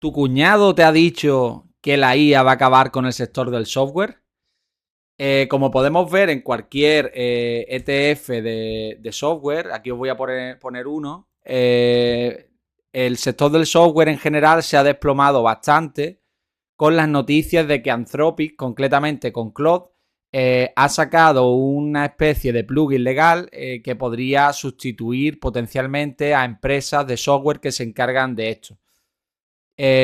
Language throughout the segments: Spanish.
¿Tu cuñado te ha dicho que la IA va a acabar con el sector del software? Como podemos ver en cualquier ETF de software, aquí os voy a poner uno, el sector del software en general se ha desplomado bastante con las noticias de que Anthropic, concretamente con Claude, ha sacado una especie de plugin legal que podría sustituir potencialmente a empresas de software que se encargan de esto.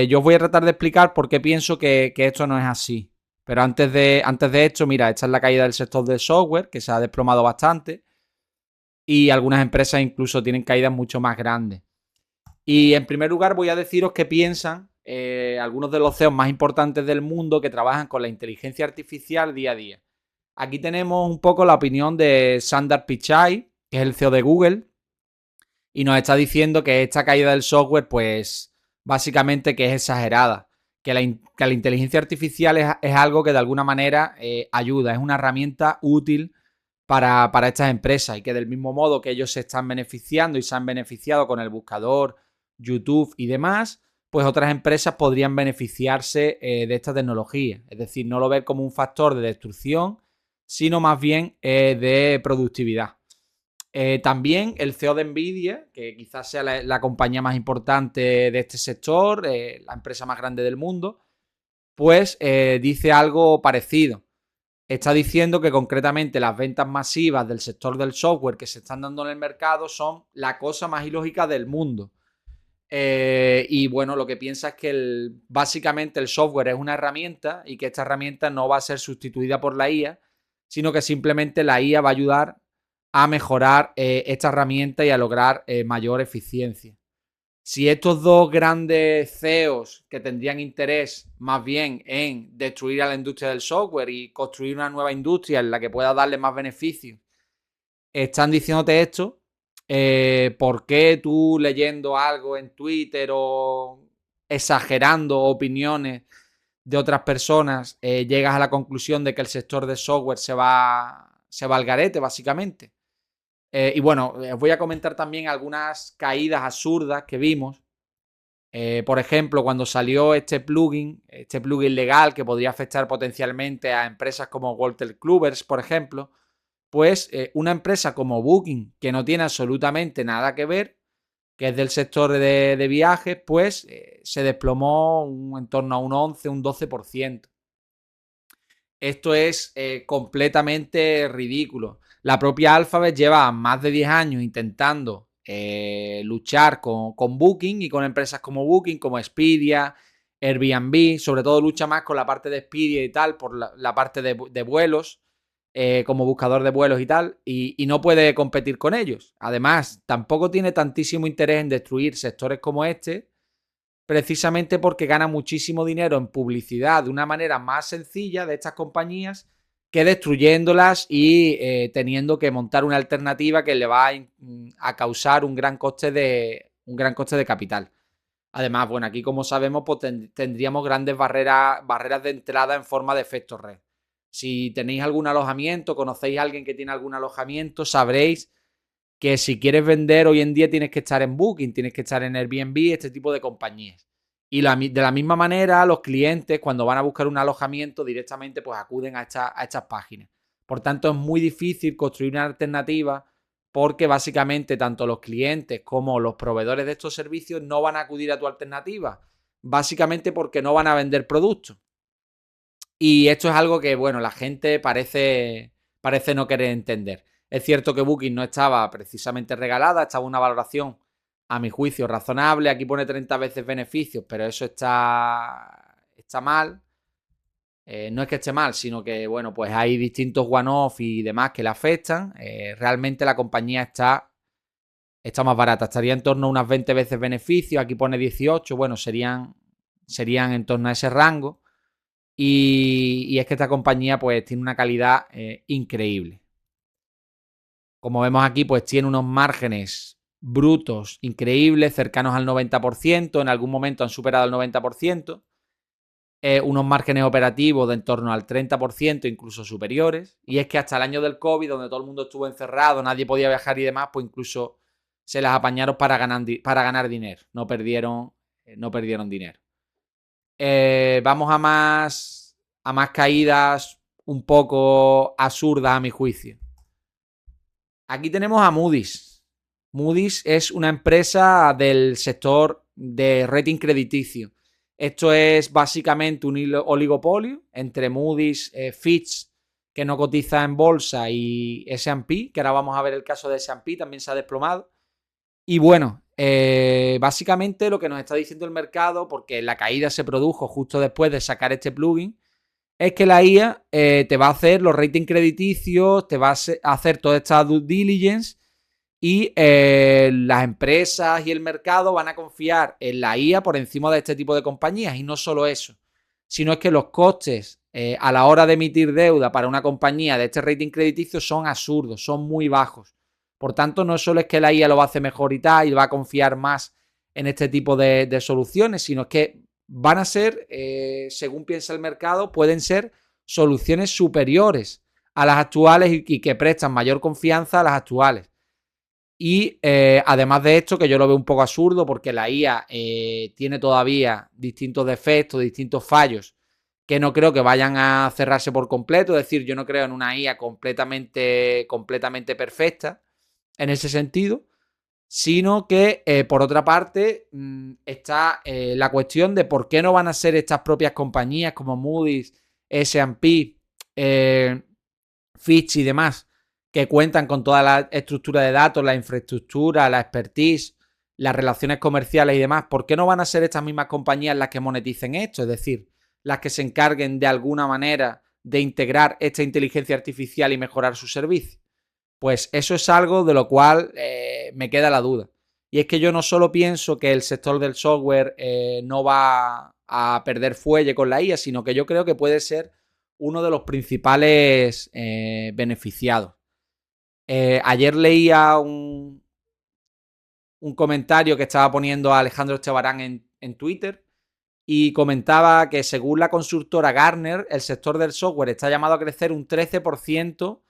Yo os voy a tratar de explicar por qué pienso que esto no es así. Pero antes de esto, mira, esta es la caída del sector del software, que se ha desplomado bastante. Y algunas empresas incluso tienen caídas mucho más grandes. Y en primer lugar voy a deciros qué piensan algunos de los CEOs más importantes del mundo que trabajan con la inteligencia artificial día a día. Aquí tenemos un poco la opinión de Sundar Pichai, que es el CEO de Google, y nos está diciendo que esta caída del software, pues básicamente que es exagerada, que la inteligencia artificial es algo que de alguna manera ayuda, es una herramienta útil para estas empresas y que del mismo modo que ellos se están beneficiando y se han beneficiado con el buscador, YouTube y demás, pues otras empresas podrían beneficiarse de esta tecnología. Es decir, no lo ver como un factor de destrucción, sino más bien de productividad. También el CEO de Nvidia, que quizás sea la compañía más importante de este sector, la empresa más grande del mundo, pues dice algo parecido. Está diciendo que concretamente las ventas masivas del sector del software que se están dando en el mercado son la cosa más ilógica del mundo. Y bueno, lo que piensa es que básicamente el software es una herramienta y que esta herramienta no va a ser sustituida por la IA, sino que simplemente la IA va a ayudar a mejorar esta herramienta y a lograr mayor eficiencia. Si estos dos grandes CEOs que tendrían interés más bien en destruir a la industria del software y construir una nueva industria en la que pueda darle más beneficios, están diciéndote esto, ¿por qué tú leyendo algo en Twitter o exagerando opiniones de otras personas llegas a la conclusión de que el sector de software se va al garete, básicamente? Y bueno, os voy a comentar también algunas caídas absurdas que vimos. Por ejemplo, cuando salió este plugin legal que podría afectar potencialmente a empresas como Walter Clubers, por ejemplo, pues una empresa como Booking, que no tiene absolutamente nada que ver, que es del sector de viajes, pues se desplomó en torno a un 11, un 12%. Esto es completamente ridículo. La propia Alphabet lleva más de 10 años intentando luchar con Booking y con empresas como Booking, como Expedia, Airbnb. Sobre todo lucha más con la parte de Expedia y tal, por la parte de vuelos, como buscador de vuelos y tal, y no puede competir con ellos. Además, tampoco tiene tantísimo interés en destruir sectores como este, precisamente porque gana muchísimo dinero en publicidad de una manera más sencilla de estas compañías que destruyéndolas y teniendo que montar una alternativa que le va a causar un gran coste de capital. Además, bueno, aquí como sabemos, pues tendríamos grandes barreras de entrada en forma de efecto red. Si tenéis algún alojamiento, conocéis a alguien que tiene algún alojamiento, sabréis que si quieres vender hoy en día tienes que estar en Booking, tienes que estar en Airbnb, este tipo de compañías. Y de la misma manera, los clientes cuando van a buscar un alojamiento directamente pues acuden a estas páginas. Por tanto, es muy difícil construir una alternativa porque básicamente tanto los clientes como los proveedores de estos servicios no van a acudir a tu alternativa. Básicamente porque no van a vender productos. Y esto es algo que, bueno, la gente parece no querer entender. Es cierto que Booking no estaba precisamente regalada, estaba una valoración, a mi juicio, razonable. Aquí pone 30 veces beneficios, pero eso está mal. No es que esté mal, sino que, bueno, pues hay distintos one-off y demás que le afectan. Realmente la compañía está más barata, estaría en torno a unas 20 veces beneficios. Aquí pone 18, bueno, serían en torno a ese rango. Y es que esta compañía pues tiene una calidad increíble. Como vemos aquí, pues tiene unos márgenes brutos increíbles, cercanos al 90%, en algún momento han superado el 90%, unos márgenes operativos de en torno al 30%, incluso superiores. Y es que hasta el año del COVID, donde todo el mundo estuvo encerrado, nadie podía viajar y demás, pues incluso se las apañaron para ganar dinero, no perdieron dinero. vamos a más caídas un poco absurdas a mi juicio. Aquí tenemos a Moody's. Moody's es una empresa del sector de rating crediticio. Esto es básicamente un oligopolio entre Moody's, Fitch, que no cotiza en bolsa, y S&P, que ahora vamos a ver el caso de S&P, también se ha desplomado. Y bueno, básicamente lo que nos está diciendo el mercado, porque la caída se produjo justo después de sacar este plugin, es que la IA te va a hacer los ratings crediticios, te va a hacer toda esta due diligence, y las empresas y el mercado van a confiar en la IA por encima de este tipo de compañías. Y no solo eso, sino es que los costes a la hora de emitir deuda para una compañía de este rating crediticio son absurdos, son muy bajos. Por tanto, no solo es que la IA lo va a hacer mejor y tal, y va a confiar más en este tipo de soluciones, sino es que van a ser, según piensa el mercado, pueden ser soluciones superiores a las actuales y que prestan mayor confianza a las actuales. Y además de esto, que yo lo veo un poco absurdo, porque la IA tiene todavía distintos defectos, distintos fallos, que no creo que vayan a cerrarse por completo. Es decir, yo no creo en una IA completamente perfecta en ese sentido, sino que por otra parte está la cuestión de por qué no van a ser estas propias compañías como Moody's, S&P, Fitch y demás, que cuentan con toda la estructura de datos, la infraestructura, la expertise, las relaciones comerciales y demás. ¿Por qué no van a ser estas mismas compañías las que moneticen esto? Es decir, las que se encarguen de alguna manera de integrar esta inteligencia artificial y mejorar su servicio. Pues eso es algo de lo cual me queda la duda. Y es que yo no solo pienso que el sector del software no va a perder fuelle con la IA, sino que yo creo que puede ser uno de los principales beneficiados. Ayer leía un comentario que estaba poniendo a Alejandro Echevarán en Twitter, y comentaba que según la consultora Gartner, el sector del software está llamado a crecer un 13%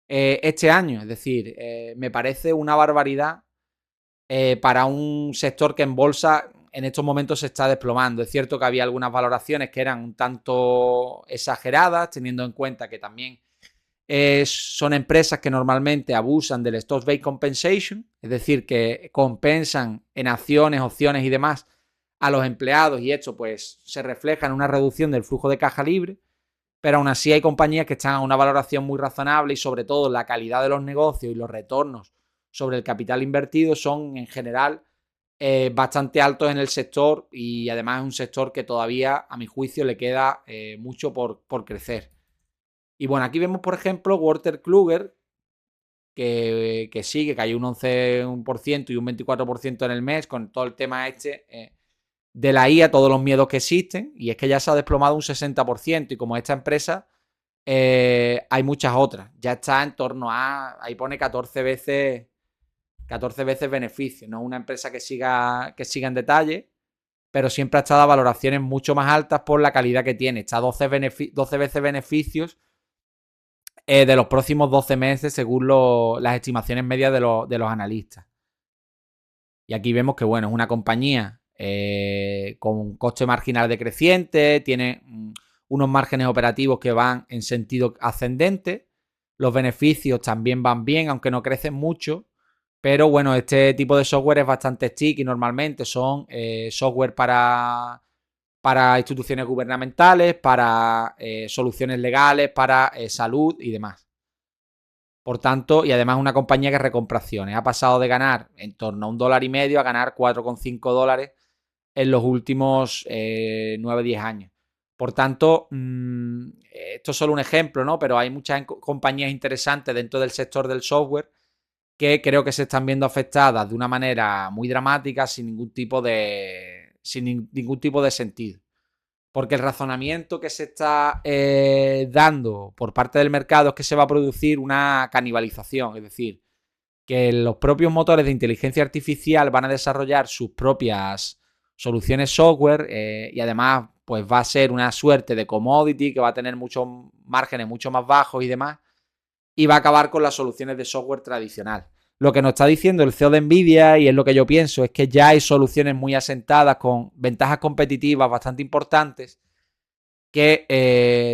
este año. Es decir, me parece una barbaridad para un sector que en bolsa en estos momentos se está desplomando. Es cierto que había algunas valoraciones que eran un tanto exageradas, teniendo en cuenta que también son empresas que normalmente abusan del stock-based compensation, es decir, que compensan en acciones, opciones y demás a los empleados, y esto pues se refleja en una reducción del flujo de caja libre. Pero aún así hay compañías que están a una valoración muy razonable, y sobre todo la calidad de los negocios y los retornos sobre el capital invertido son en general bastante altos en el sector, y además es un sector que todavía a mi juicio le queda mucho por crecer. Y bueno, aquí vemos por ejemplo Walter Kluger, que sigue, que hay un 11% y un 24% en el mes con todo el tema de la IA, todos los miedos que existen, y es que ya se ha desplomado un 60%, y como esta empresa hay muchas otras, ya está en torno a, ahí pone 14 veces beneficio. No es una empresa que siga en detalle, pero siempre ha estado a valoraciones mucho más altas por la calidad que tiene. Está 12 veces beneficios de los próximos 12 meses según las estimaciones medias de los analistas. Y aquí vemos que, bueno, es una compañía con un coste marginal decreciente, tiene unos márgenes operativos que van en sentido ascendente, los beneficios también van bien, aunque no crecen mucho, pero bueno, este tipo de software es bastante sticky normalmente, son software para instituciones gubernamentales, para soluciones legales, para salud y demás. Por tanto, y además una compañía que recompra acciones. Ha pasado de ganar en torno a $1,50 a ganar $4,5 en los últimos 9-10 años. Por tanto, esto es solo un ejemplo, ¿no? Pero hay muchas compañías interesantes dentro del sector del software que creo que se están viendo afectadas de una manera muy dramática, sin ningún tipo de sentido. Porque el razonamiento que se está dando por parte del mercado es que se va a producir una canibalización, es decir, que los propios motores de inteligencia artificial van a desarrollar sus propias soluciones software y además pues va a ser una suerte de commodity que va a tener muchos márgenes mucho más bajos y demás, y va a acabar con las soluciones de software tradicional. Lo que nos está diciendo el CEO de Nvidia, y es lo que yo pienso, es que ya hay soluciones muy asentadas con ventajas competitivas bastante importantes que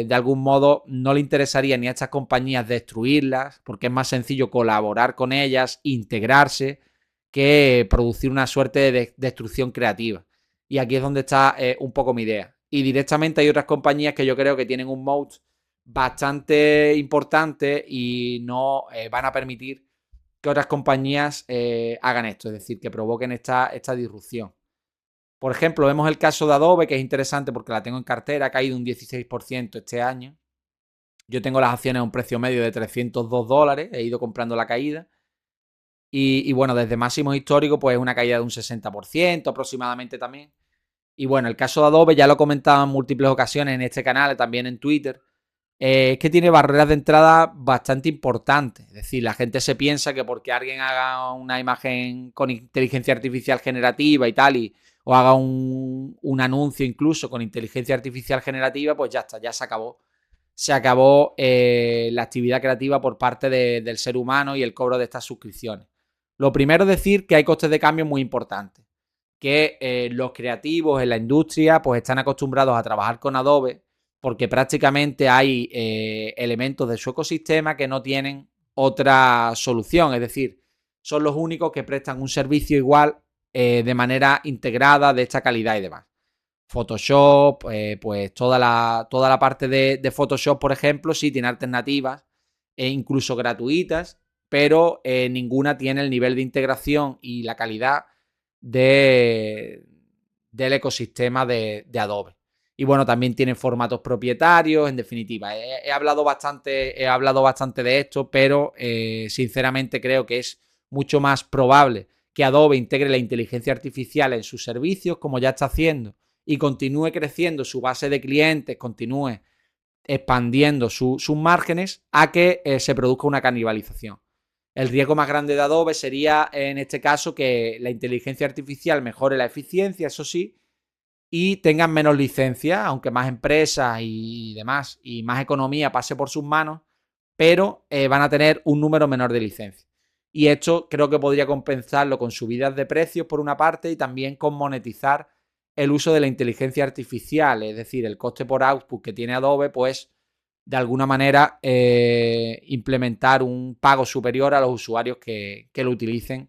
de algún modo no le interesaría ni a estas compañías destruirlas, porque es más sencillo colaborar con ellas, integrarse, que producir una suerte de destrucción creativa. Y aquí es donde está un poco mi idea. Y directamente hay otras compañías que yo creo que tienen un moat bastante importante y no van a permitir que otras compañías hagan esto, es decir, que provoquen esta disrupción. Por ejemplo, vemos el caso de Adobe, que es interesante porque la tengo en cartera, ha caído un 16% este año. Yo tengo las acciones a un precio medio de $302, he ido comprando la caída. Y bueno, desde máximos históricos, pues una caída de un 60% aproximadamente también. Y bueno, el caso de Adobe ya lo he comentado en múltiples ocasiones en este canal, también en Twitter. Es que tiene barreras de entrada bastante importantes. Es decir, la gente se piensa que porque alguien haga una imagen con inteligencia artificial generativa y tal, o haga un anuncio incluso con inteligencia artificial generativa, pues ya está, ya se acabó. Se acabó la actividad creativa por parte del ser humano y el cobro de estas suscripciones. Lo primero es decir que hay costes de cambio muy importantes. Que los creativos en la industria pues están acostumbrados a trabajar con Adobe porque prácticamente hay elementos de su ecosistema que no tienen otra solución. Es decir, son los únicos que prestan un servicio igual de manera integrada de esta calidad y demás. Photoshop, pues toda la parte de Photoshop, por ejemplo, sí tiene alternativas e incluso gratuitas, pero ninguna tiene el nivel de integración y la calidad del ecosistema de Adobe. Y bueno, también tiene formatos propietarios, en definitiva. He hablado bastante de esto, pero sinceramente creo que es mucho más probable que Adobe integre la inteligencia artificial en sus servicios, como ya está haciendo, y continúe creciendo su base de clientes, continúe expandiendo sus márgenes, a que se produzca una canibalización. El riesgo más grande de Adobe sería, en este caso, que la inteligencia artificial mejore la eficiencia, eso sí, y tengan menos licencias, aunque más empresas y demás, y más economía pase por sus manos, pero van a tener un número menor de licencias. Y esto creo que podría compensarlo con subidas de precios por una parte y también con monetizar el uso de la inteligencia artificial, es decir, el coste por output que tiene Adobe, pues de alguna manera implementar un pago superior a los usuarios que lo utilicen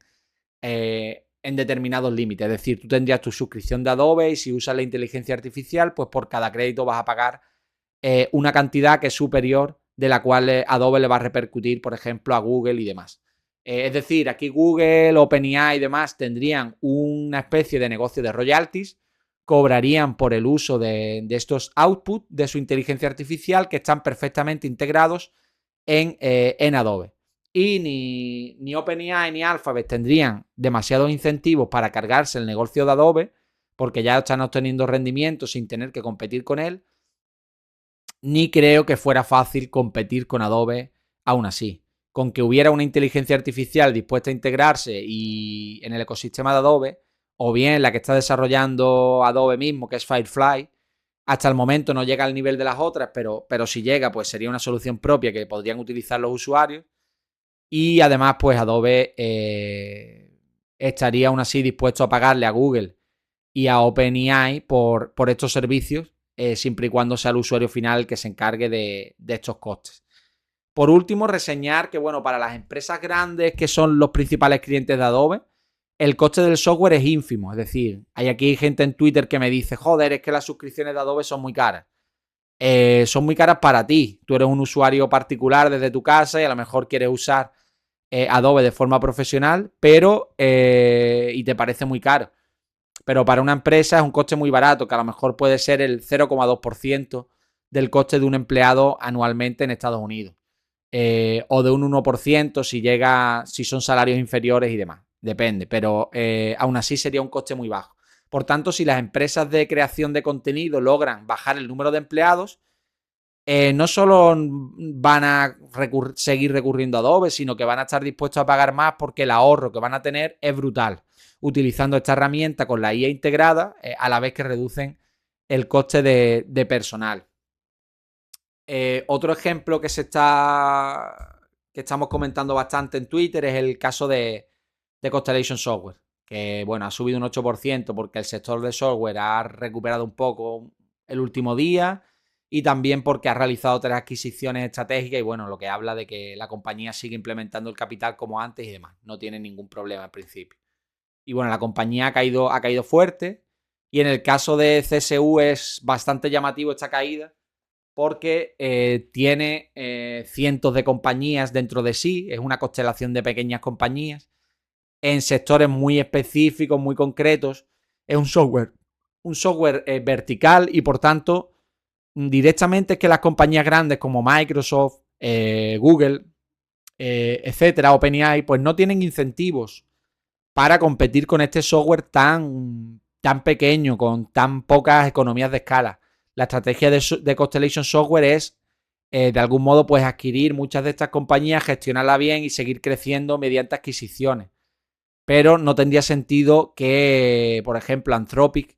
en determinados límites. Es decir, tú tendrías tu suscripción de Adobe y si usas la inteligencia artificial, pues por cada crédito vas a pagar una cantidad que es superior de la cual Adobe le va a repercutir, por ejemplo, a Google y demás. Es decir, aquí Google, OpenAI y demás tendrían una especie de negocio de royalties, cobrarían por el uso de estos outputs de su inteligencia artificial que están perfectamente integrados en Adobe. Y ni OpenAI ni Alphabet tendrían demasiados incentivos para cargarse el negocio de Adobe, porque ya están obteniendo rendimiento sin tener que competir con él, ni creo que fuera fácil competir con Adobe aún así. Con que hubiera una inteligencia artificial dispuesta a integrarse y en el ecosistema de Adobe, o bien la que está desarrollando Adobe mismo, que es Firefly, hasta el momento no llega al nivel de las otras, pero si llega, pues sería una solución propia que podrían utilizar los usuarios. Y además, pues Adobe estaría aún así dispuesto a pagarle a Google y a OpenAI por estos servicios, siempre y cuando sea el usuario final el que se encargue de estos costes. Por último, reseñar que, bueno, para las empresas grandes que son los principales clientes de Adobe, el coste del software es ínfimo. Es decir, hay aquí gente en Twitter que me dice, joder, es que las suscripciones de Adobe son muy caras. Son muy caras para ti. Tú eres un usuario particular desde tu casa y a lo mejor quieres usar Adobe de forma profesional, pero y te parece muy caro. Pero para una empresa es un coste muy barato, que a lo mejor puede ser el 0,2% del coste de un empleado anualmente en Estados Unidos. O de un 1% si son salarios inferiores y demás. Depende, pero aún así sería un coste muy bajo. Por tanto, si las empresas de creación de contenido logran bajar el número de empleados, no solo van a seguir recurriendo a Adobe, sino que van a estar dispuestos a pagar más porque el ahorro que van a tener es brutal, utilizando esta herramienta con la IA integrada, a la vez que reducen el coste de personal. Otro ejemplo que que estamos comentando bastante en Twitter es el caso de Constellation Software, que bueno, ha subido un 8% porque el sector de software ha recuperado un poco el último día y también porque ha realizado 3 adquisiciones estratégicas y bueno, lo que habla de que la compañía sigue implementando el capital como antes y demás. No tiene ningún problema en principio. Y bueno, la compañía ha caído fuerte y en el caso de CSU es bastante llamativo esta caída porque tiene cientos de compañías dentro de sí, es una constelación de pequeñas compañías en sectores muy específicos, muy concretos. Es un software vertical y por tanto directamente es que las compañías grandes como Microsoft, Google, etcétera, OpenAI, pues no tienen incentivos para competir con este software tan pequeño, con tan pocas economías de escala. La estrategia de Constellation Software es, de algún modo, pues adquirir muchas de estas compañías, gestionarla bien y seguir creciendo mediante adquisiciones. Pero no tendría sentido que, por ejemplo, Anthropic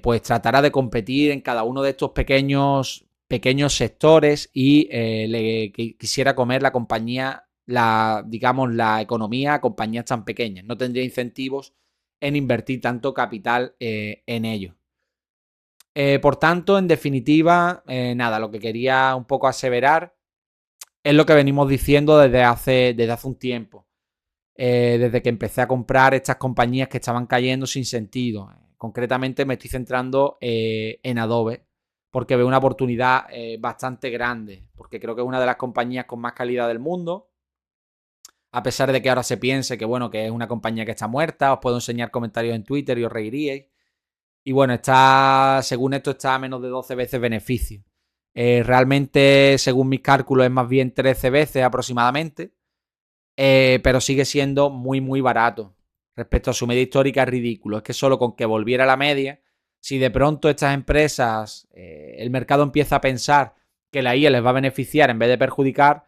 pues tratara de competir en cada uno de estos pequeños sectores y le quisiera comer la compañía, digamos, la economía a compañías tan pequeñas. No tendría incentivos en invertir tanto capital en ello. Por tanto, en definitiva, nada, lo que quería un poco aseverar es lo que venimos diciendo desde hace un tiempo. Desde que empecé a comprar estas compañías que estaban cayendo sin sentido. Concretamente me estoy centrando en Adobe porque veo una oportunidad bastante grande, porque creo que es una de las compañías con más calidad del mundo, a pesar de que ahora se piense que bueno, que es una compañía que está muerta. Os puedo enseñar comentarios en Twitter y os reiríais. Y bueno, según esto está a menos de 12 veces beneficio. Realmente, según mis cálculos, es más bien 13 veces aproximadamente. Pero sigue siendo muy barato. Respecto a su media histórica es ridículo. Es que solo con que volviera a la media, si de pronto estas empresas, el mercado empieza a pensar que la IA les va a beneficiar en vez de perjudicar,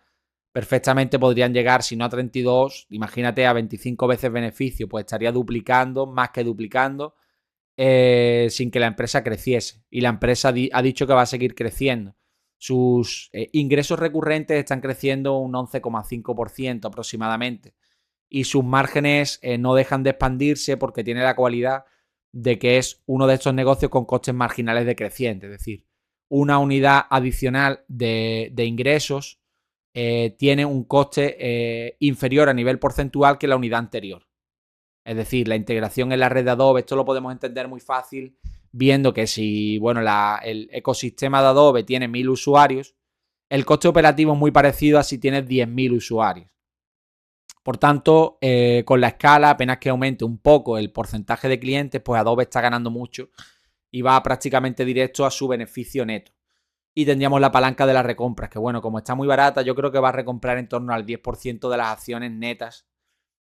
perfectamente podrían llegar, si no a 32, imagínate a 25 veces beneficio, pues estaría duplicando, más que duplicando, sin que la empresa creciese. Y la empresa ha dicho que va a seguir creciendo. Sus ingresos recurrentes están creciendo un 11,5% aproximadamente. Y sus márgenes no dejan de expandirse porque tiene la cualidad de que es uno de estos negocios con costes marginales decrecientes. Es decir, una unidad adicional de ingresos tiene un coste inferior a nivel porcentual que la unidad anterior. Es decir, la integración en la red de Adobe, esto lo podemos entender muy fácil viendo que si, bueno, el ecosistema de Adobe tiene 1000 usuarios, el coste operativo es muy parecido a si tienes 10.000 usuarios. Por tanto, con la escala, apenas que aumente un poco el porcentaje de clientes, pues Adobe está ganando mucho y va prácticamente directo a su beneficio neto. Y tendríamos la palanca de las recompras, que bueno, como está muy barata, yo creo que va a recomprar en torno al 10% de las acciones netas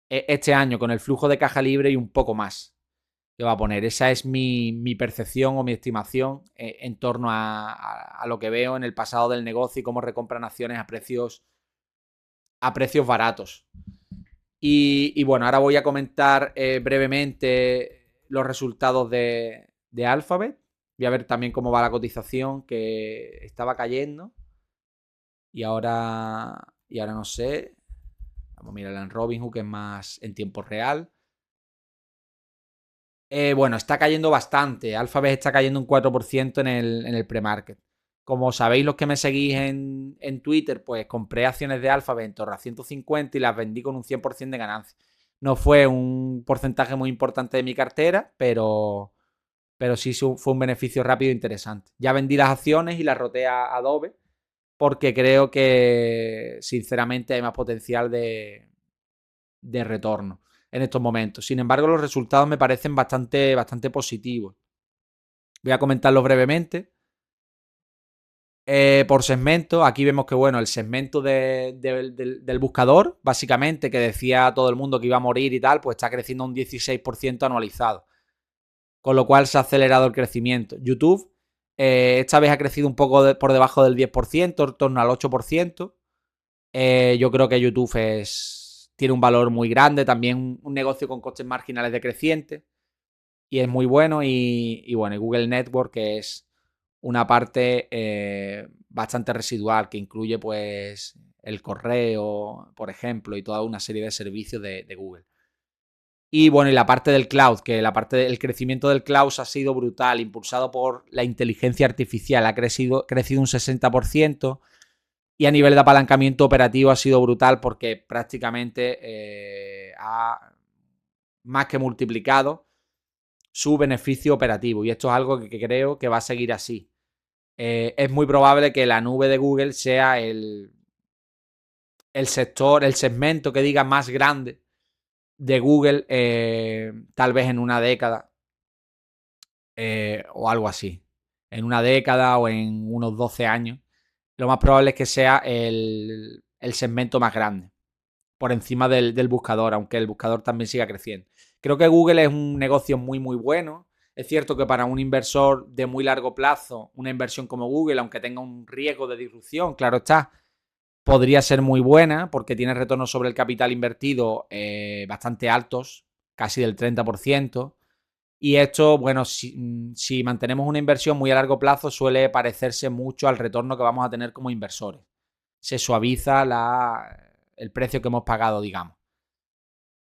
este año con el flujo de caja libre y un poco más que va a poner. Esa es mi percepción o mi estimación en torno a lo que veo en el pasado del negocio y cómo recompran acciones a precios baratos. Y bueno, ahora voy a comentar brevemente los resultados de Alphabet. Voy a ver también cómo va la cotización, que estaba cayendo. Y ahora no sé. Vamos a mirar en Robinhood, que es más en tiempo real. Bueno, está cayendo bastante. Alphabet está cayendo un 4% en el pre-market. Como sabéis los que me seguís en Twitter, pues compré acciones de Alphabet en torno a 150 y las vendí con un 100% de ganancia. No fue un porcentaje muy importante de mi cartera, pero sí fue un beneficio rápido e interesante. Ya vendí las acciones y las roté a Adobe porque creo que sinceramente hay más potencial de retorno en estos momentos. Sin embargo, los resultados me parecen bastante positivos. Voy a comentarlos brevemente. Por segmento, aquí vemos que, bueno, el segmento del buscador, básicamente, que decía todo el mundo que iba a morir y tal, pues está creciendo un 16% anualizado. Con lo cual se ha acelerado el crecimiento. YouTube, esta vez ha crecido un poco por debajo del 10%, en torno al 8%. Yo creo que YouTube tiene un valor muy grande, también un negocio con costes marginales decrecientes y es muy bueno. Y bueno, Google Network, que es una parte bastante residual que incluye pues el correo, por ejemplo, y toda una serie de servicios de Google. Y bueno, y la parte del cloud, que el crecimiento del cloud ha sido brutal, impulsado por la inteligencia artificial, ha crecido un 60%, y a nivel de apalancamiento operativo ha sido brutal porque prácticamente ha más que multiplicado su beneficio operativo, y esto es algo que creo que va a seguir así. Es muy probable que la nube de Google sea el sector, el segmento que diga más grande de Google, tal vez en una década o algo así. En una década o en unos 12 años. Lo más probable es que sea el segmento más grande, por encima del buscador, aunque el buscador también siga creciendo. Creo que Google es un negocio muy, muy bueno. Es cierto que para un inversor de muy largo plazo, una inversión como Google, aunque tenga un riesgo de disrupción, claro está, podría ser muy buena porque tiene retornos sobre el capital invertido bastante altos, casi del 30%. Y esto, bueno, si mantenemos una inversión muy a largo plazo, suele parecerse mucho al retorno que vamos a tener como inversores. Se suaviza el precio que hemos pagado, digamos.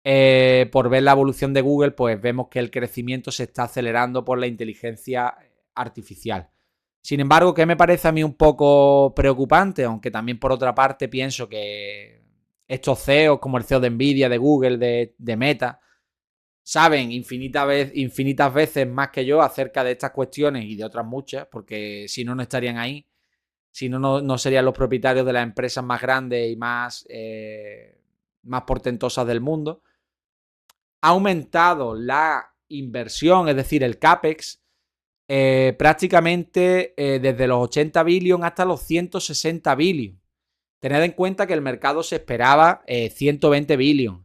Por ver la evolución de Google, pues vemos que el crecimiento se está acelerando por la inteligencia artificial. Sin embargo, ¿qué me parece a mí un poco preocupante? Aunque también por otra parte pienso que estos CEOs, como el CEO de Nvidia, de Google, de Meta, saben infinitas veces más que yo acerca de estas cuestiones y de otras muchas, porque si no, no estarían ahí. Si no, no serían los propietarios de las empresas más grandes y más portentosas del mundo. Ha aumentado la inversión, es decir, el CAPEX, prácticamente desde los 80 billion hasta los 160 billion. Tened en cuenta que el mercado se esperaba 120 billion.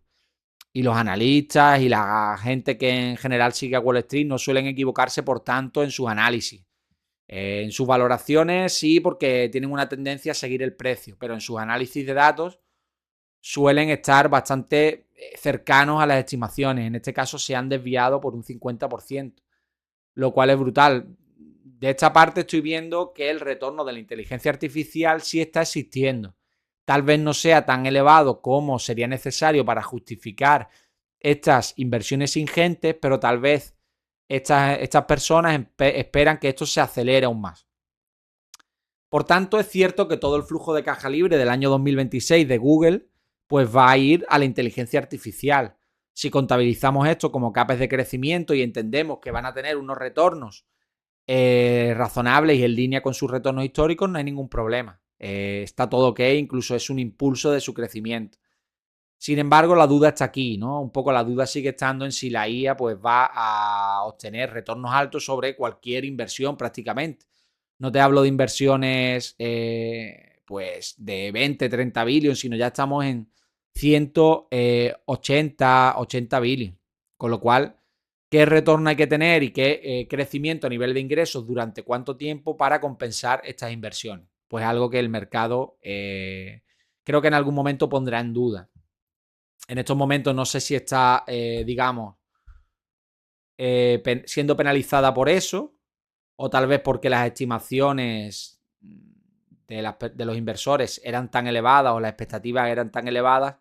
Y los analistas y la gente que en general sigue a Wall Street no suelen equivocarse por tanto en sus análisis. En sus valoraciones sí, porque tienen una tendencia a seguir el precio, pero en sus análisis de datos suelen estar bastante cercanos a las estimaciones. En este caso se han desviado por un 50%, lo cual es brutal. De esta parte estoy viendo que el retorno de la inteligencia artificial sí está existiendo. Tal vez no sea tan elevado como sería necesario para justificar estas inversiones ingentes, pero tal vez estas personas esperan que esto se acelere aún más. Por tanto, es cierto que todo el flujo de caja libre del año 2026 de Google pues va a ir a la inteligencia artificial. Si contabilizamos esto como capes de crecimiento y entendemos que van a tener unos retornos razonables y en línea con sus retornos históricos, no hay ningún problema. Está todo ok, incluso es un impulso de su crecimiento. Sin embargo, la duda está aquí, ¿no? Un poco la duda sigue estando en si la IA pues va a obtener retornos altos sobre cualquier inversión prácticamente. No te hablo de inversiones pues de 20, 30 billions, sino ya estamos en 180 billions. Con lo cual, ¿qué retorno hay que tener y qué crecimiento a nivel de ingresos durante cuánto tiempo para compensar estas inversiones? Pues algo que el mercado creo que en algún momento pondrá en duda. En estos momentos no sé si está, digamos, siendo penalizada por eso, o tal vez porque las estimaciones de los inversores eran tan elevadas o las expectativas eran tan elevadas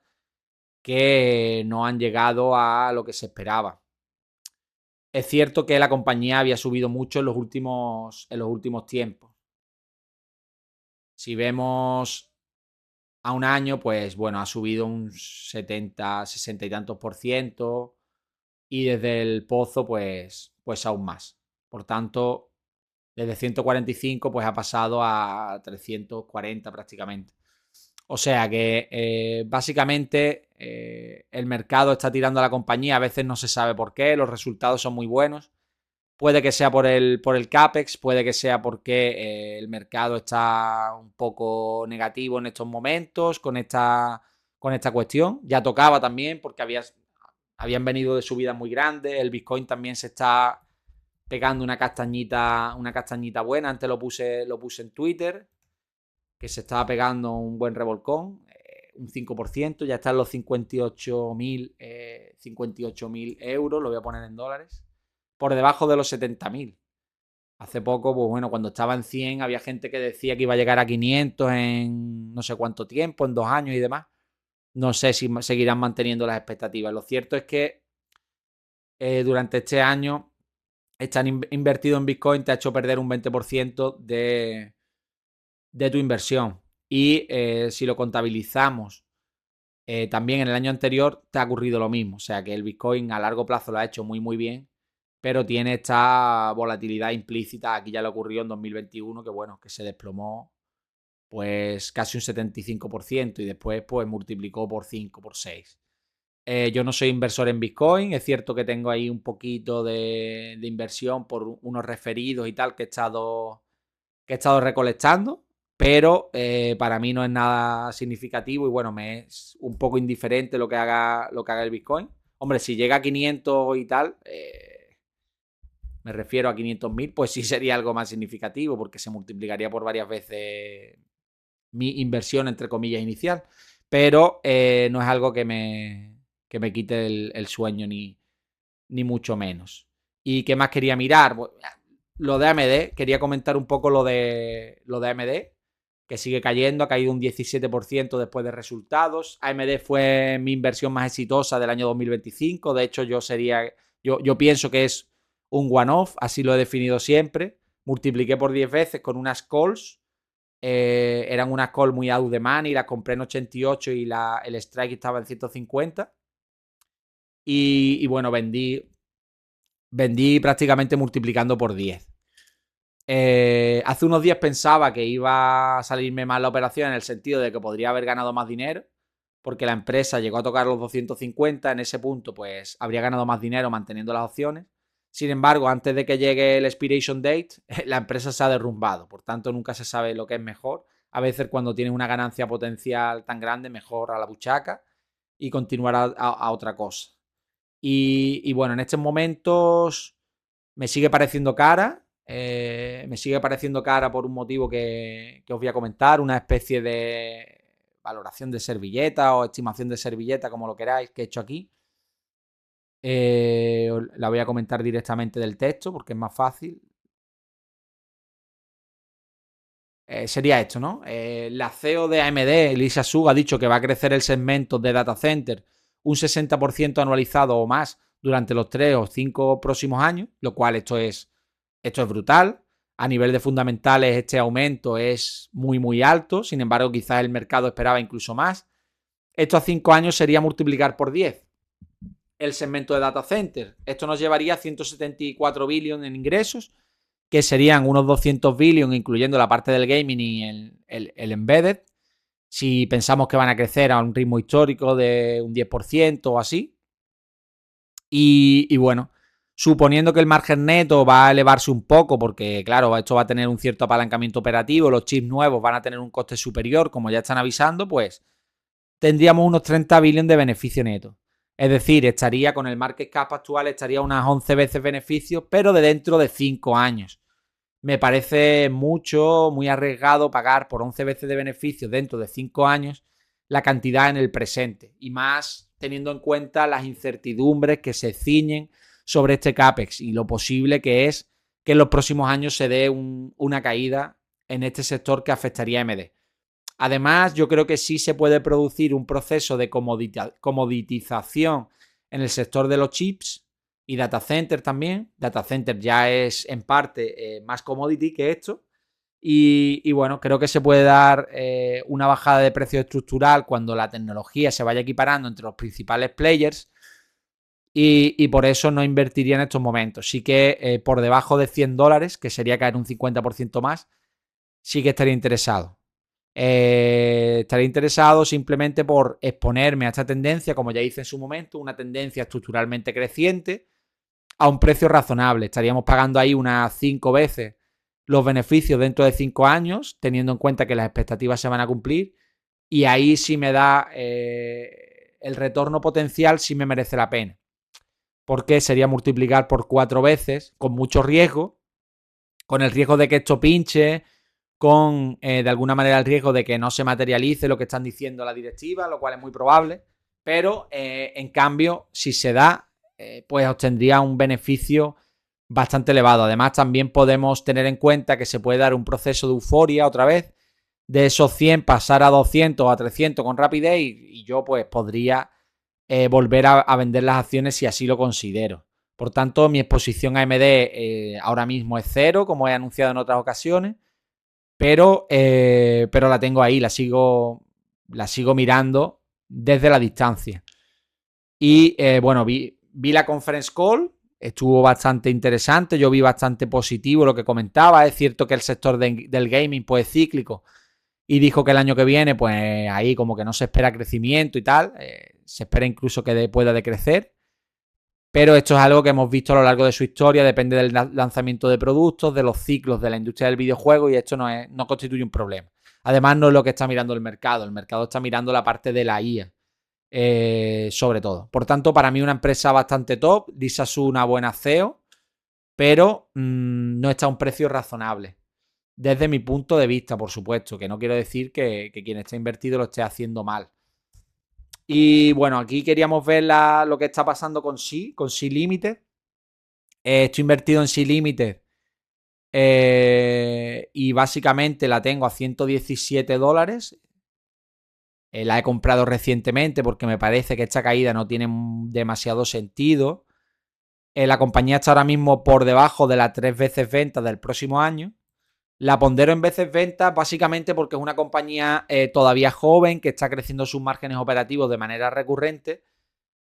que no han llegado a lo que se esperaba. Es cierto que la compañía había subido mucho en los últimos tiempos. Si vemos a un año, pues bueno, ha subido un 70, 60 y tantos por ciento, y desde el pozo, pues aún más. Por tanto, desde 145 pues ha pasado a 340 prácticamente. O sea que básicamente el mercado está tirando a la compañía, a veces no se sabe por qué, los resultados son muy buenos. Puede que sea por el CAPEX, puede que sea porque el mercado está un poco negativo en estos momentos con esta cuestión. Ya tocaba también porque habían venido de subidas muy grandes. El Bitcoin también se está pegando una castañita buena. Antes lo puse en Twitter, que se estaba pegando un buen revolcón, un 5%, ya está en los 58.000 euros, lo voy a poner en dólares, por debajo de los 70.000. Hace poco, pues bueno, cuando estaba en 100 había gente que decía que iba a llegar a 500 en no sé cuánto tiempo, en 2 años y demás. No sé si seguirán manteniendo las expectativas. Lo cierto es que durante este año estar invertido en Bitcoin te ha hecho perder un 20% de tu inversión. Y si lo contabilizamos también en el año anterior, te ha ocurrido lo mismo. O sea que el Bitcoin a largo plazo lo ha hecho muy, muy bien, pero tiene esta volatilidad implícita. Aquí ya le ocurrió en 2021, que bueno, que se desplomó pues casi un 75% y después pues multiplicó por 5, por 6. Yo no soy inversor en Bitcoin, es cierto que tengo ahí un poquito de inversión por unos referidos y tal que he estado recolectando, pero para mí no es nada significativo y bueno, me es un poco indiferente lo que haga el Bitcoin. Hombre, si llega a 500 y tal, me refiero a 500.000, pues sí sería algo más significativo porque se multiplicaría por varias veces mi inversión, entre comillas, inicial. Pero no es algo que me quite el sueño ni mucho menos. ¿Y qué más quería mirar? Pues, lo de AMD, quería comentar un poco lo de AMD, que sigue cayendo, ha caído un 17% después de resultados. AMD fue mi inversión más exitosa del año 2025, de hecho yo pienso que es un one-off, así lo he definido siempre. Multipliqué por 10 veces con unas calls, eran unas calls muy out de money, las compré en 88 y el strike estaba en 150. Y bueno, vendí prácticamente multiplicando por 10. Hace unos días pensaba que iba a salirme mal la operación en el sentido de que podría haber ganado más dinero, porque la empresa llegó a tocar los 250, en ese punto pues habría ganado más dinero manteniendo las opciones. Sin embargo, antes de que llegue el expiration date, la empresa se ha derrumbado, por tanto nunca se sabe lo que es mejor. A veces cuando tienes una ganancia potencial tan grande, mejor a la buchaca y continuar a otra cosa. Y bueno, en estos momentos me sigue pareciendo cara. Me sigue pareciendo cara por un motivo que os voy a comentar, una especie de valoración de servilleta o estimación de servilleta, como lo queráis, que he hecho aquí. La voy a comentar directamente del texto porque es más fácil. Sería esto, ¿no? La CEO de AMD, Lisa Su, ha dicho que va a crecer el segmento de data center un 60% anualizado o más durante los 3 o 5 próximos años, lo cual esto es brutal. A nivel de fundamentales, este aumento es muy, muy alto. Sin embargo, quizás el mercado esperaba incluso más. Esto a 5 años sería multiplicar por 10 el segmento de data center. Esto nos llevaría a 174 billones en ingresos, que serían unos 200 billones, incluyendo la parte del gaming y el embedded. Si pensamos que van a crecer a un ritmo histórico de un 10% o así. Y bueno, suponiendo que el margen neto va a elevarse un poco, porque claro, esto va a tener un cierto apalancamiento operativo, los chips nuevos van a tener un coste superior, como ya están avisando, pues tendríamos unos 30 billones de beneficio neto. Es decir, estaría con el market cap actual, estaría unas 11 veces beneficios, pero de dentro de 5 años. Me parece mucho, muy arriesgado pagar por 11 veces de beneficios dentro de 5 años la cantidad en el presente. Y más teniendo en cuenta las incertidumbres que se ciñen sobre este CAPEX y lo posible que es que en los próximos años se dé una caída en este sector que afectaría a AMD. Además, yo creo que sí se puede producir un proceso de comoditización en el sector de los chips y data center también. Data center ya es en parte más commodity que esto. Y bueno, creo que se puede dar una bajada de precio estructural cuando la tecnología se vaya equiparando entre los principales players. Y por eso no invertiría en estos momentos. Sí que por debajo de $100, que sería caer un 50% más, sí que estaría interesado. Estaría interesado simplemente por exponerme a esta tendencia, como ya hice en su momento, una tendencia estructuralmente creciente a un precio razonable. Estaríamos pagando ahí unas 5 veces los beneficios dentro de 5 años, teniendo en cuenta que las expectativas se van a cumplir. Y ahí sí me da el retorno potencial, sí me merece la pena. Porque sería multiplicar por 4 veces, con mucho riesgo, con el riesgo de que esto pinche, con de alguna manera el riesgo de que no se materialice lo que están diciendo la directiva, lo cual es muy probable, pero en cambio, si se da, pues obtendría un beneficio bastante elevado. Además, también podemos tener en cuenta que se puede dar un proceso de euforia otra vez, de esos 100 pasar a 200 o a 300 con rapidez y yo pues podría volver a vender las acciones si así lo considero. Por tanto, mi exposición a AMD ahora mismo es cero, como he anunciado en otras ocasiones, pero la tengo ahí, la sigo mirando desde la distancia. Y bueno, vi la conference call, estuvo bastante interesante, yo vi bastante positivo lo que comentaba. Es cierto que el sector del gaming pues es cíclico y dijo que el año que viene pues ahí como que no se espera crecimiento y tal, se espera incluso que pueda decrecer. Pero esto es algo que hemos visto a lo largo de su historia, depende del lanzamiento de productos, de los ciclos de la industria del videojuego y esto no constituye un problema. Además, no es lo que está mirando el mercado está mirando la parte de la IA, sobre todo. Por tanto, para mí una empresa bastante top, Lisasu una buena CEO, pero no está a un precio razonable. Desde mi punto de vista, por supuesto, que no quiero decir que quien está invertido lo esté haciendo mal. Y bueno, aquí queríamos ver lo que está pasando con Sea Limited. Estoy invertido en Sea Limited y básicamente la tengo a $117. La he comprado recientemente porque me parece que esta caída no tiene demasiado sentido. La compañía está ahora mismo por debajo de las 3 veces ventas del próximo año. La pondero en veces ventas básicamente porque es una compañía todavía joven que está creciendo sus márgenes operativos de manera recurrente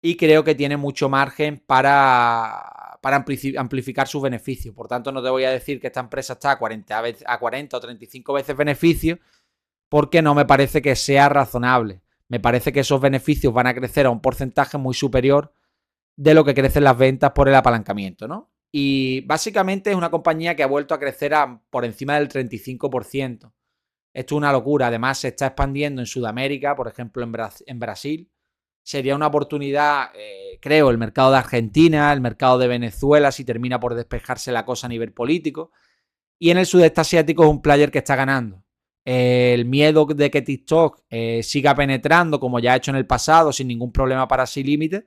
y creo que tiene mucho margen para amplificar sus beneficios. Por tanto, no te voy a decir que esta empresa está a 40 o 35 veces beneficios porque no me parece que sea razonable. Me parece que esos beneficios van a crecer a un porcentaje muy superior de lo que crecen las ventas por el apalancamiento, ¿no? Y básicamente es una compañía que ha vuelto a crecer por encima del 35%. Esto es una locura. Además, se está expandiendo en Sudamérica, por ejemplo, en Brasil. Sería una oportunidad, creo, el mercado de Argentina, el mercado de Venezuela, si termina por despejarse la cosa a nivel político. Y en el sudeste asiático es un player que está ganando. El miedo de que TikTok siga penetrando, como ya ha hecho en el pasado, sin ningún problema para Sea Limited,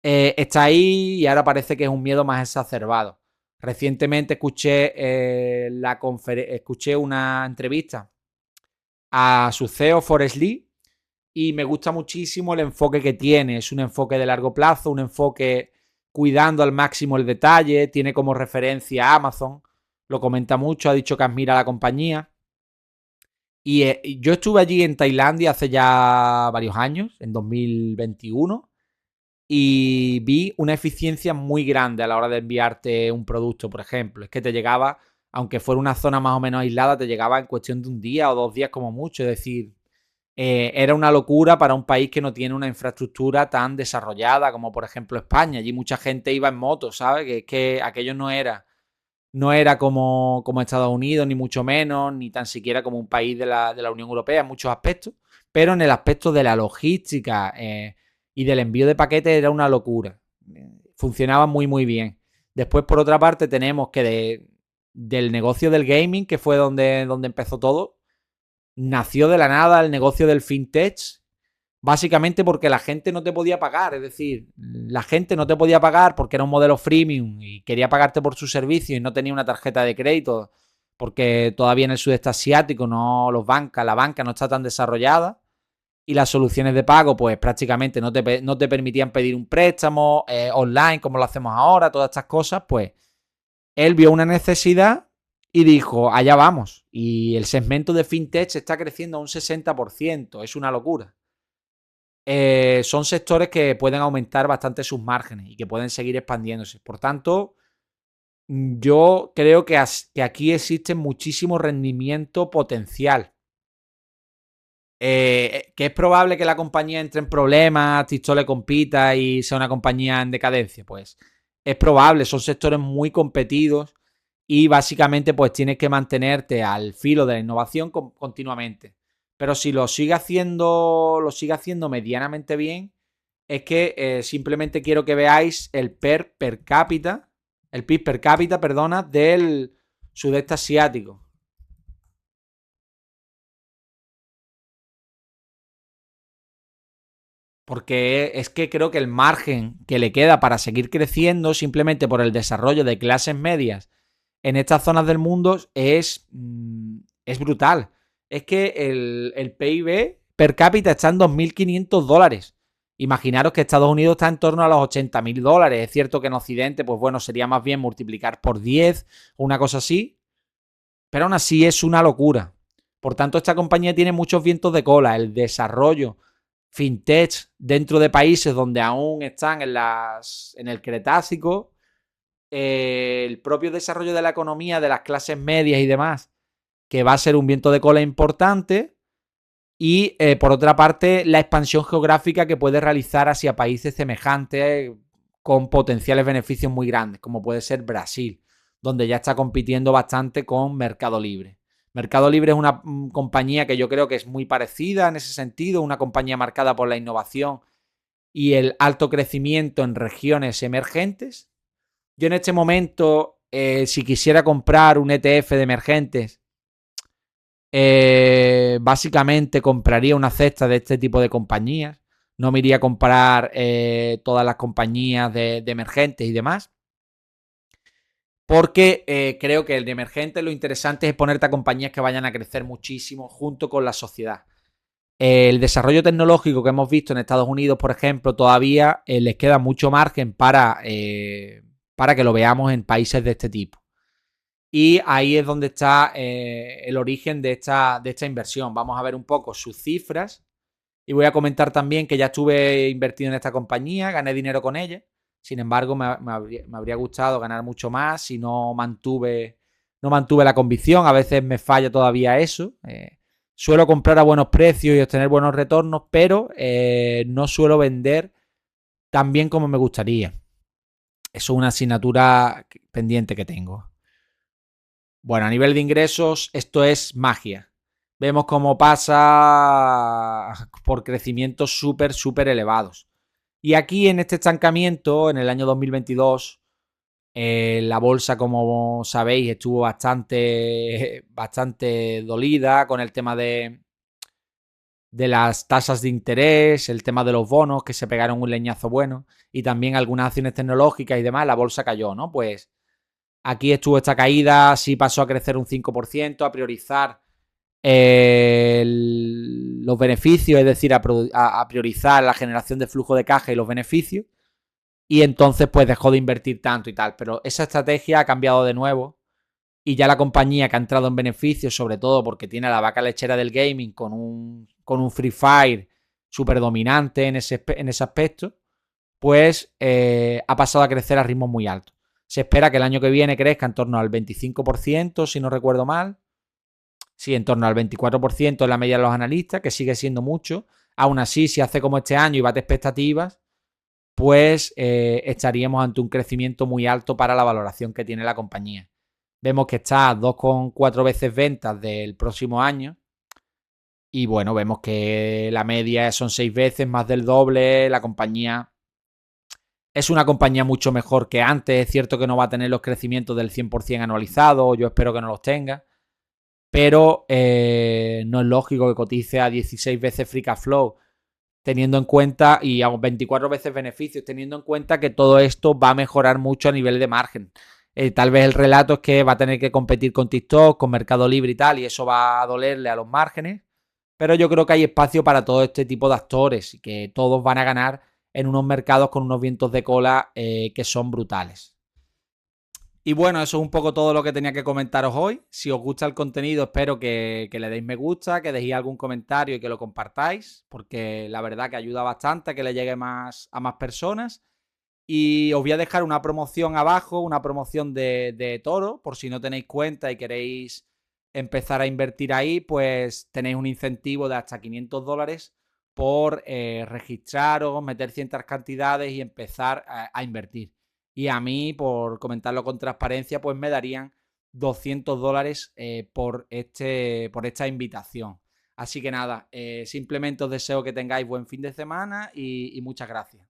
está ahí y ahora parece que es un miedo más exacerbado. Recientemente escuché una entrevista a su CEO, Forrest Lee, y me gusta muchísimo el enfoque que tiene. Es un enfoque de largo plazo, un enfoque cuidando al máximo el detalle, tiene como referencia a Amazon, lo comenta mucho, ha dicho que admira a la compañía. Y yo estuve allí en Tailandia hace ya varios años, en 2021, y vi una eficiencia muy grande a la hora de enviarte un producto, por ejemplo. Es que te llegaba, aunque fuera una zona más o menos aislada, te llegaba en cuestión de un día o 2 días como mucho. Es decir, era una locura para un país que no tiene una infraestructura tan desarrollada como por ejemplo España. Allí mucha gente iba en moto, ¿sabes? Que es que aquello no era como Estados Unidos, ni mucho menos, ni tan siquiera como un país de la Unión Europea en muchos aspectos, pero en el aspecto de la logística y del envío de paquetes era una locura. Funcionaba muy, muy bien. Después, por otra parte, tenemos que del negocio del gaming, que fue donde empezó todo, nació de la nada el negocio del fintech, básicamente porque la gente no te podía pagar. Es decir, la gente no te podía pagar porque era un modelo freemium y quería pagarte por su servicio y no tenía una tarjeta de crédito porque todavía en el sudeste asiático la banca no está tan desarrollada y las soluciones de pago pues prácticamente no te permitían pedir un préstamo online como lo hacemos ahora, todas estas cosas. Pues él vio una necesidad y dijo, allá vamos. Y el segmento de fintech está creciendo a un 60%, es una locura. Son sectores que pueden aumentar bastante sus márgenes y que pueden seguir expandiéndose. Por tanto, yo creo que aquí existe muchísimo rendimiento potencial. Que es probable que la compañía entre en problemas, TikTok le compita y sea una compañía en decadencia. Pues es probable, son sectores muy competidos y básicamente pues tienes que mantenerte al filo de la innovación continuamente. Pero si lo sigue haciendo medianamente bien, es que simplemente quiero que veáis el PIB per cápita, perdona, del sudeste asiático. Porque es que creo que el margen que le queda para seguir creciendo simplemente por el desarrollo de clases medias en estas zonas del mundo es brutal. Es que el PIB per cápita está en $2.500. Imaginaros que Estados Unidos está en torno a los $80.000. Es cierto que en Occidente, pues bueno, sería más bien multiplicar por 10 o una cosa así, pero aún así es una locura. Por tanto, esta compañía tiene muchos vientos de cola. El desarrollo fintech dentro de países donde aún están en el Cretácico, el propio desarrollo de la economía, de las clases medias y demás, que va a ser un viento de cola importante. Y por otra parte, la expansión geográfica que puede realizar hacia países semejantes con potenciales beneficios muy grandes, como puede ser Brasil, donde ya está compitiendo bastante con Mercado Libre. Mercado Libre es una compañía que yo creo que es muy parecida en ese sentido, una compañía marcada por la innovación y el alto crecimiento en regiones emergentes. Yo en este momento, si quisiera comprar un ETF de emergentes, básicamente compraría una cesta de este tipo de compañías. No me iría a comprar todas las compañías de emergentes y demás. Porque creo que el de emergentes lo interesante es ponerte a compañías que vayan a crecer muchísimo junto con la sociedad. El desarrollo tecnológico que hemos visto en Estados Unidos, por ejemplo, todavía les queda mucho margen para que lo veamos en países de este tipo. Y ahí es donde está el origen de esta inversión. Vamos a ver un poco sus cifras. Y voy a comentar también que ya estuve invertido en esta compañía, gané dinero con ella. Sin embargo, me habría gustado ganar mucho más si no mantuve la convicción. A veces me falla todavía eso. Suelo comprar a buenos precios y obtener buenos retornos, pero no suelo vender tan bien como me gustaría. Eso es una asignatura pendiente que tengo. Bueno, a nivel de ingresos, esto es magia. Vemos cómo pasa por crecimientos súper elevados. Y aquí en este estancamiento, en el año 2022, la bolsa, como sabéis, estuvo bastante dolida con el tema de las tasas de interés, el tema de los bonos, que se pegaron un leñazo bueno, y también algunas acciones tecnológicas y demás, la bolsa cayó, ¿no? Pues aquí estuvo esta caída, sí pasó a crecer un 5%, a priorizar los beneficios, es decir, a priorizar la generación de flujo de caja y los beneficios. Y entonces pues dejó de invertir tanto y tal. Pero esa estrategia ha cambiado de nuevo. Y ya la compañía que ha entrado en beneficios, sobre todo porque tiene a la vaca lechera del gaming con un Free Fire súper dominante en ese aspecto, pues ha pasado a crecer a ritmos muy altos. Se espera que el año que viene crezca en torno al 25%, si no recuerdo mal. Sí, en torno al 24% en la media de los analistas, que sigue siendo mucho. Aún así, si hace como este año y bate expectativas, pues estaríamos ante un crecimiento muy alto para la valoración que tiene la compañía. Vemos que está a 2,4 veces ventas del próximo año. Y bueno, vemos que la media son 6 veces, más del doble. La compañía es una compañía mucho mejor que antes. Es cierto que no va a tener los crecimientos del 100% anualizado. Yo espero que no los tenga. Pero no es lógico que cotice a 16 veces free cash flow, teniendo en cuenta, y a 24 veces beneficios, teniendo en cuenta que todo esto va a mejorar mucho a nivel de margen. Tal vez el relato es que va a tener que competir con TikTok, con Mercado Libre y tal, y eso va a dolerle a los márgenes. Pero yo creo que hay espacio para todo este tipo de actores y que todos van a ganar en unos mercados con unos vientos de cola que son brutales. Y bueno, eso es un poco todo lo que tenía que comentaros hoy. Si os gusta el contenido, espero que le deis me gusta, que dejéis algún comentario y que lo compartáis, porque la verdad que ayuda bastante a que le llegue a más personas. Y os voy a dejar una promoción abajo, una promoción de Toro, por si no tenéis cuenta y queréis empezar a invertir ahí, pues tenéis un incentivo de hasta $500 por registraros, meter ciertas cantidades y empezar a invertir. Y a mí, por comentarlo con transparencia, pues me darían $200 por esta invitación. Así que nada, simplemente os deseo que tengáis buen fin de semana y muchas gracias.